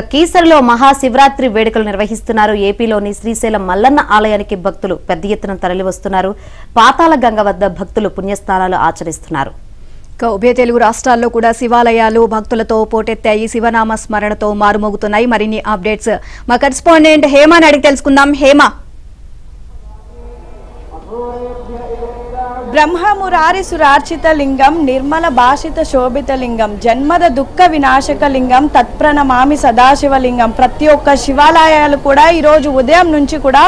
కీసరలో మహాశివరాత్రి వేడుకలు నిర్వహిస్తున్నారు. ఏపీలోని శ్రీశైలం మల్లన్న ఆలయానికి భక్తులు పెద్ద ఎత్తున తరలివస్తున్నారు. పాతాళ గంగ వద్ద భక్తులు పుణ్యస్నానాలు ఆచరిస్తున్నారు. ఉభయ తెలుగు రాష్ట్రాల్లో కూడా శివాలయాలు భక్తులతో పోటెత్తాయి. శివనామ స్మరణతో మారుమోగుతున్నాయి. మరిన్ని అప్డేట్స్ మా కరెస్పాండెంట్ హేమాని అడిగి తెలుసుకుందాం. హేమ, బ్రహ్మమురారి సురార్చిత లింగం నిర్మల భాషిత శోభిత లింగం జన్మద దుఃఖ వినాశక లింగం తత్ప్రణమామి సదాశివలింగం. ప్రతి ఒక్క శివాలయాలు కూడా ఈరోజు ఉదయం నుంచి కూడా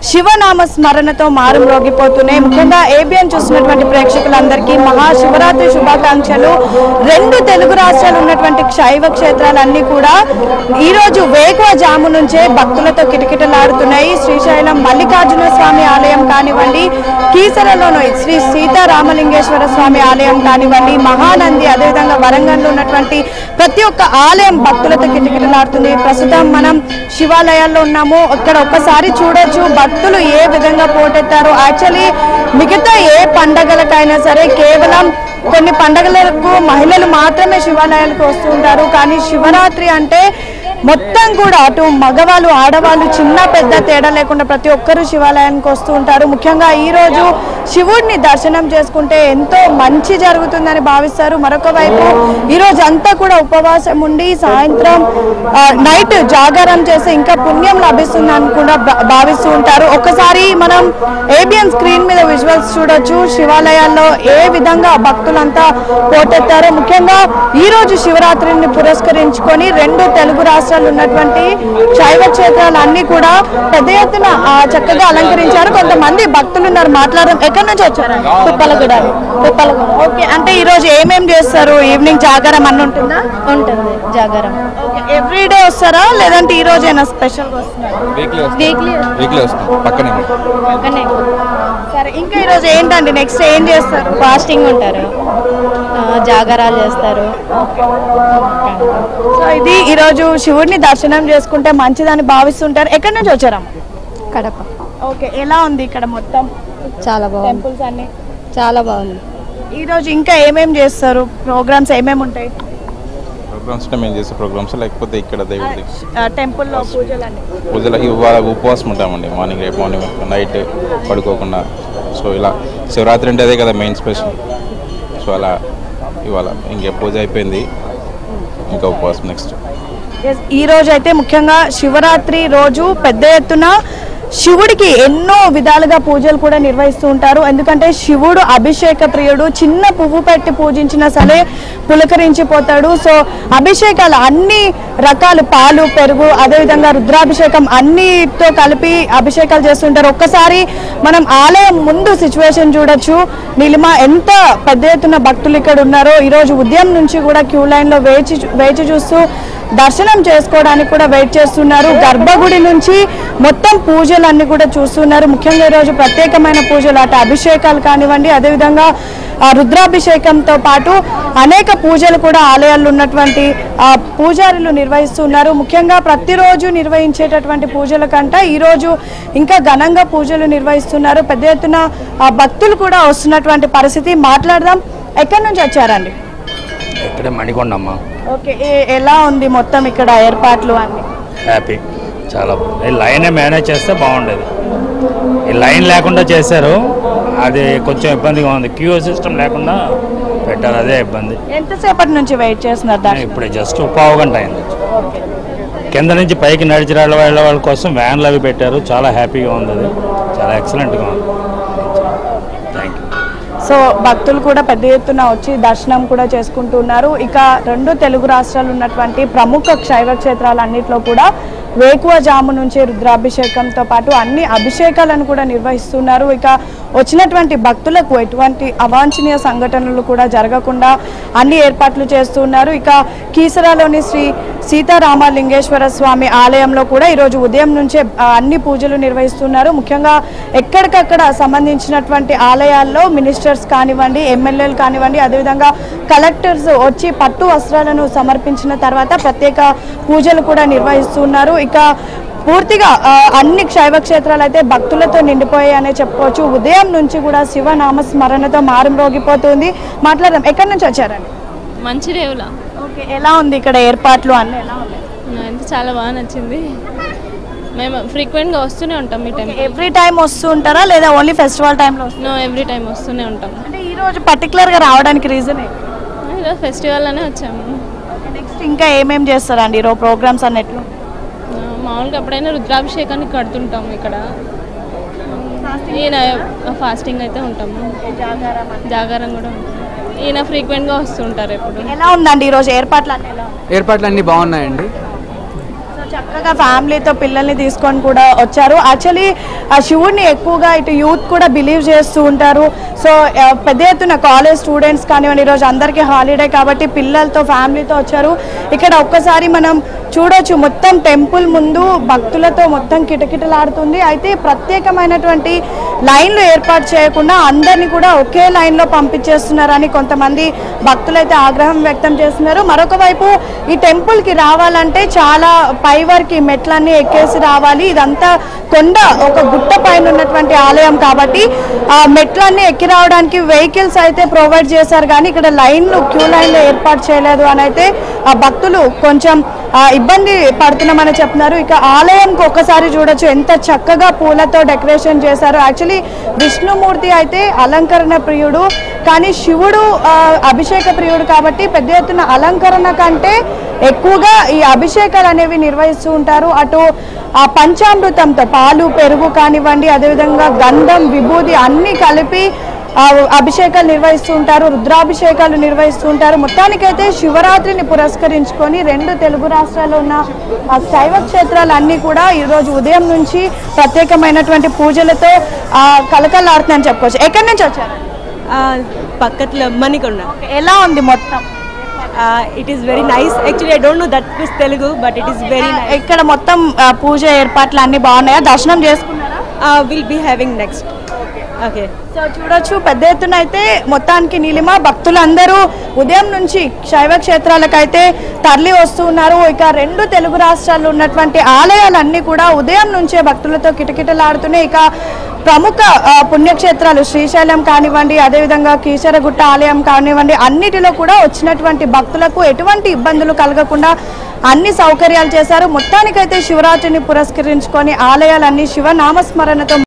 శివనామ స్మరణతో మారుమ్రోగిపోతున్నాయి. ముఖ్యంగా ఏబిఎన్ చూస్తున్నటువంటి ప్రేక్షకులందరికీ మహాశివరాత్రి శుభాకాంక్షలు. రెండు తెలుగు రాష్ట్రాలు ఉన్నటువంటి శైవ క్షేత్రాలన్నీ కూడా ఈరోజు వేకువజాము నుంచే భక్తులతో కిటకిటలాడుతున్నాయి. శ్రీశైలం మల్లికార్జున స్వామి ఆలయం కానివ్వండి, కీసరలోని శ్రీ సీతారామలింగేశ్వర స్వామి ఆలయం కానివ్వండి, మహానంది, అదేవిధంగా వరంగల్లో ఉన్నటువంటి ప్రతి ఒక్క ఆలయం భక్తులతో కిటకిటలాడుతుంది. ప్రస్తుతం మనం శివాలయాల్లో ఉన్నాము. ఇక్కడ ఒక్కసారి చూడొచ్చు భక్తులు ఏ విధంగా పోటెత్తారు. యాక్చువల్లీ మిగతా ఏ పండగలకైనా సరే కేవలం కొన్ని పండగలకు మహిళలు మాత్రమే శివాలయాలకు వస్తూ ఉంటారు. కానీ శివరాత్రి అంటే మొత్తం కూడా అటు మగవాళ్ళు ఆడవాళ్ళు చిన్న పెద్ద తేడా లేకుండా ప్రతి ఒక్కరూ శివాలయానికి వస్తూ ఉంటారు. ముఖ్యంగా ఈరోజు శివుడిని దర్శనం చేసుకుంటే ఎంతో మంచి జరుగుతుందని భావిస్తారు. మరొక వైపు ఈరోజు అంతా కూడా ఉపవాసం ఉండి సాయంత్రం నైట్ జాగారం చేస్తే ఇంకా పుణ్యం లభిస్తుందని కూడా భావిస్తూ ఉంటారు. ఒక్కసారి మనం ఏబిఎన్ స్క్రీన్ మీద విజువల్స్ చూడొచ్చు. శివాలయాల్లో ఏ విధంగా భక్తులంతా పోటెత్తారో. ముఖ్యంగా ఈరోజు శివరాత్రిని పురస్కరించుకొని రెండు తెలుగు రాష్ట్రాలు ఉన్నటువంటి శైవ క్షేత్రాలన్నీ కూడా పెద్ద ఎత్తున చక్కగా అలంకరించారు. కొంతమంది భక్తులు ఉన్నారు. మాట్లాడడం ఎక్కడి నుంచి వచ్చారు? పిప్పలగూడ. ఓకే, అంటే ఈ రోజు ఏమేమి చేస్తారు? ఈవినింగ్ జాగారం అన్న ఉంటుందా? ఉంటుంది జాగారం. ఎవ్రీడే వస్తారా లేదంటే ఈ రోజైనా స్పెషల్ గా వస్తున్నారా? వీక్లీ పక్కనే. సరే, ఇంకా ఈ రోజు ఏంటండి నెక్స్ట్ ఏం చేస్తారు? ఫాస్టింగ్ ఉంటారు, జాగారాలు చేస్తారు. సో ఇది ఈ రోజు శివుడిని దర్శనం చేసుకుంటే మంచిదని భావిస్తుంటారు. ఎక్కడి నుంచి వచ్చారా? కడప. ఓకే, ఎలా ఉంది ఇక్కడ మొత్తం చాలా బాగుంది, టెంపుల్స్ అన్ని? చాలా బాగుంది. ఈ రోజు ఇంకా ఏమేమి చేస్తారు? ప్రోగ్రామ్స్ ఏమేమి ఉంటాయి? ప్రోగ్రామ్స్ మేము చేసే ప్రోగ్రామ్స్ లేకపోతే ఇక్కడ దేవుడి టెంపుల్లో పూజలు ఇవాళ ఉపవాసం ఉంటామండి. రేపు మార్నింగ్ నైట్ పడుకోకుండా. సో ఇలా శివరాత్రి అంటే అదే కదా మెయిన్ స్పెషల్. సో అలా ఇవాళ ఇంకే పూజ అయిపోయింది, ఇంకా ఉపవాసం నెక్స్ట్. ఈ రోజు అయితే ముఖ్యంగా శివరాత్రి రోజు పెద్ద ఎత్తున శివుడికి ఎన్నో విధాలుగా పూజలు కూడా నిర్వహిస్తూ ఉంటారు. ఎందుకంటే శివుడు అభిషేక ప్రియుడు. చిన్న పువ్వు పెట్టి పూజించినా సరే పులకరించిపోతాడు. సో అభిషేకాలు అన్ని రకాలు, పాలు, పెరుగు, అదేవిధంగా రుద్రాభిషేకం అన్నితో కలిపి అభిషేకాలు చేస్తుంటారు. ఒక్కసారి మనం ఆలయం ముందు సిచ్యువేషన్ చూడొచ్చు. నీలిమ ఎంత పెద్ద ఎత్తున భక్తులు ఇక్కడ ఉన్నారో. ఈరోజు ఉదయం నుంచి కూడా క్యూ లైన్లో వేచి చూస్తూ దర్శనం చేసుకోవడానికి కూడా వెయిట్ చేస్తున్నారు. గర్భగుడి నుంచి మొత్తం పూజలన్నీ కూడా చూస్తున్నారు. ముఖ్యంగా ఈరోజు ప్రత్యేకమైన పూజలు, అటు అభిషేకాలు కానివ్వండి, అదేవిధంగా రుద్రాభిషేకంతో పాటు అనేక పూజలు కూడా ఆలయాల్లో ఉన్నటువంటి పూజారులు నిర్వహిస్తున్నారు. ముఖ్యంగా ప్రతిరోజు నిర్వహించేటటువంటి పూజల కంటే ఈరోజు ఇంకా ఘనంగా పూజలు నిర్వహిస్తున్నారు. పెద్ద ఎత్తున భక్తులు కూడా వస్తున్నటువంటి పరిస్థితి. మాట్లాడదాం. ఎక్కడి నుంచి వచ్చారండి? ఇక్కడ మణికొండమ్మ. ఓకే, ఎలా ఉంది మొత్తం ఇక్కడ ఏర్పాట్లు అన్ని? హ్యాపీ, చాలా బాగుంది. లైన్ మేనేజ్ చేస్తే బాగుండేది. ఈ లైన్ లేకుండా చేశారు, అది కొంచెం ఇబ్బందిగా ఉంది. క్యూ సిస్టమ్ లేకుండా పెట్టారు, అదే ఇబ్బంది. ఎంతసేపటి నుంచి వెయిట్ చేస్తున్నారు? ఇప్పుడు జస్ట్ పావు గంట అయింది. కింద నుంచి పైకి నడిచి వెళ్ళ వాళ్ళ కోసం వ్యాన్లు అవి పెట్టారు. చాలా హ్యాపీగా ఉంది, అది చాలా ఎక్సలెంట్గా ఉంది. Thank you. సో భక్తులు కూడా పెద్ద ఎత్తున వచ్చి దర్శనం కూడా చేసుకుంటున్నారు. ఇక రెండు తెలుగు రాష్ట్రాలు ఉన్నటువంటి ప్రముఖ శైవ క్షేత్రాలన్నింటిలో కూడా వేకువజాము నుంచి రుద్రాభిషేకంతో పాటు అన్ని అభిషేకాలను కూడా నిర్వహిస్తున్నారు. ఇక వచ్చినటువంటి భక్తులకు ఎటువంటి అవాంఛనీయ సంఘటనలు కూడా జరగకుండా అన్ని ఏర్పాట్లు చేస్తున్నారు. ఇక కీసరాలోని శ్రీ సీతారామలింగేశ్వర స్వామి ఆలయంలో కూడా ఈరోజు ఉదయం నుంచే అన్ని పూజలు నిర్వహిస్తున్నారు. ముఖ్యంగా ఎక్కడికక్కడ సంబంధించినటువంటి ఆలయాల్లో మినిస్టర్స్ కానివ్వండి, ఎమ్మెల్యేలు కానివ్వండి, అదేవిధంగా కలెక్టర్స్ వచ్చి పట్టు వస్త్రాలను సమర్పించిన తర్వాత ప్రత్యేక పూజలు కూడా నిర్వహిస్తున్నారు. ఇక పూర్తిగా అన్ని శైవ క్షేత్రాలు అయితే భక్తులతో నిండిపోయాయనే చెప్పుకోవచ్చు. ఉదయం నుంచి కూడా శివనామ స్మరణతో మారుమ్రోగిపోతుంది. మాట్లాడదాం. ఎక్కడి నుంచి వచ్చారండి? మంచిర్యాల. ఓకే, ఎలా ఉంది ఇక్కడ ఏర్పాట్లు అన్నీ? ఎలా ఉన్నాయి? నాకైతే చాలా బాగా నచ్చింది. మేము ఫ్రీక్వెంట్గా వస్తూనే ఉంటాం ఈ టైం. ఎవ్రీ టైం వస్తూ ఉంటారా లేదా ఓన్లీ ఫెస్టివల్ టైంలో? నో, ఎవ్రీ టైం వస్తూనే ఉంటాం. అంటే ఈరోజు పర్టికులర్గా రావడానికి రీజన్ ఈరోజు ఫెస్టివల్ అనే వచ్చాము. నెక్స్ట్ ఇంకా ఏమేమి చేస్తారండి ఈరోజు ప్రోగ్రామ్స్ అన్నట్లు? మామూలుగా ఎప్పుడైనా రుద్రాభిషేకానికి కడుతుంటాము ఇక్కడ. ఈయన ఫాస్టింగ్ అయితే ఉంటాము, జాగారం కూడా ఉంటుంది. ఈయన ఫ్రీక్వెంట్గా వస్తుంటారు ఎప్పుడు. ఎలా ఉందండి ఈరోజు ఏర్పాట్లు అన్నీ? ఏర్పాట్లు అన్నీ బాగున్నాయండి. చక్కగా ఫ్యామిలీతో పిల్లల్ని తీసుకొని కూడా వచ్చారు. యాక్చువల్లీ ఆ శివుడిని ఎక్కువగా ఇటు యూత్ కూడా బిలీవ్ చేస్తూ ఉంటారు. సో పెద్ద ఎత్తున కాలేజ్ స్టూడెంట్స్ కానివ్వండి, ఈరోజు అందరికీ హాలిడే కాబట్టి పిల్లలతో ఫ్యామిలీతో వచ్చారు. ఇక్కడ ఒక్కసారి మనం చూడొచ్చు, మొత్తం టెంపుల్ ముందు భక్తులతో మొత్తం కిటకిటలాడుతుంది. అయితే ప్రత్యేకమైనటువంటి లైన్లు ఏర్పాటు చేయకుండా అందరినీ కూడా ఒకే లైన్లో పంపించేస్తున్నారని కొంతమంది భక్తులైతే ఆగ్రహం వ్యక్తం చేస్తున్నారు. మరొక వైపు ఈ టెంపుల్కి రావాలంటే చాలా పై వరకు మెట్లన్నీ ఎక్కేసి రావాలి. ఇదంతా కొండ, ఒక గుట్ట పైన ఉన్నటువంటి ఆలయం కాబట్టి ఆ మెట్లన్నీ ఎక్కి రావడానికి వెహికల్స్ అయితే ప్రొవైడ్ చేశారు, కానీ ఇక్కడ క్యూ లైన్లు ఏర్పాటు చేయలేదు అని అయితే ఆ భక్తులు కొంచెం ఇబ్బంది పడుతున్నామని చెప్తున్నారు. ఇక ఆలయంకి ఒక్కసారి చూడొచ్చు, ఎంత చక్కగా పూలతో డెకరేషన్ చేశారు. యాక్చువల్లీ విష్ణుమూర్తి అయితే అలంకరణ ప్రియుడు, కానీ శివుడు అభిషేక ప్రియుడు కాబట్టి పెద్ద ఎత్తున అలంకరణ కంటే ఎక్కువగా ఈ అభిషేకాలు అనేవి నిర్వహిస్తూ ఉంటారు. అటు ఆ పంచామృతంతో పాలు, పెరుగు కానివ్వండి, అదేవిధంగా గంధం, విభూది అన్నీ కలిపి అభిషేకాలు నిర్వహిస్తూ ఉంటారు, రుద్రాభిషేకాలు నిర్వహిస్తూ ఉంటారు. మొత్తానికైతే శివరాత్రిని పురస్కరించుకొని 2 తెలుగు రాష్ట్రాల్లో ఉన్న శైవ క్షేత్రాలన్నీ కూడా ఈరోజు ఉదయం నుంచి ప్రత్యేకమైనటువంటి పూజలతో కలకలాడుతుందని చెప్పుకోవచ్చు. ఎక్కడి నుంచి వచ్చారు? పక్కట్లో మణికొండ. ఎలా ఉంది మొత్తం? It is very nice. Actually I don't know that is Telugu, but it is very nice. ఇక్కడ మొత్తం పూజ ఏర్పాట్లు అన్ని బాగున్నాయా? దర్శనం చేసుకున్నారా? Will be having next. Okay, so చూడొచ్చు, పెద్ద ఎత్తున అయితే మొత్తానికి నీలిమ భక్తులందరూ ఉదయం నుంచి శైవ క్షేత్రాలకైతే తరలి వస్తూ ఉన్నారు. ఇక 2 తెలుగు రాష్ట్రాల్లో ఉన్నటువంటి ఆలయాలన్నీ కూడా ఉదయం నుంచే భక్తులతో కిటకిటలాడుతున్నాయి. ఇక ప్రముఖ పుణ్యక్షేత్రాలు శ్రీశైలం కానివ్వండి, అదేవిధంగా కీసరగుట్ట ఆలయం కానివ్వండి, అన్నిటిలో కూడా వచ్చినటువంటి భక్తులకు ఎటువంటి ఇబ్బందులు కలగకుండా అన్ని సౌకర్యాలు చేశారు. మొత్తానికైతే శివరాత్రిని పురస్కరించుకొని ఆలయాలన్నీ శివనామస్మరణతో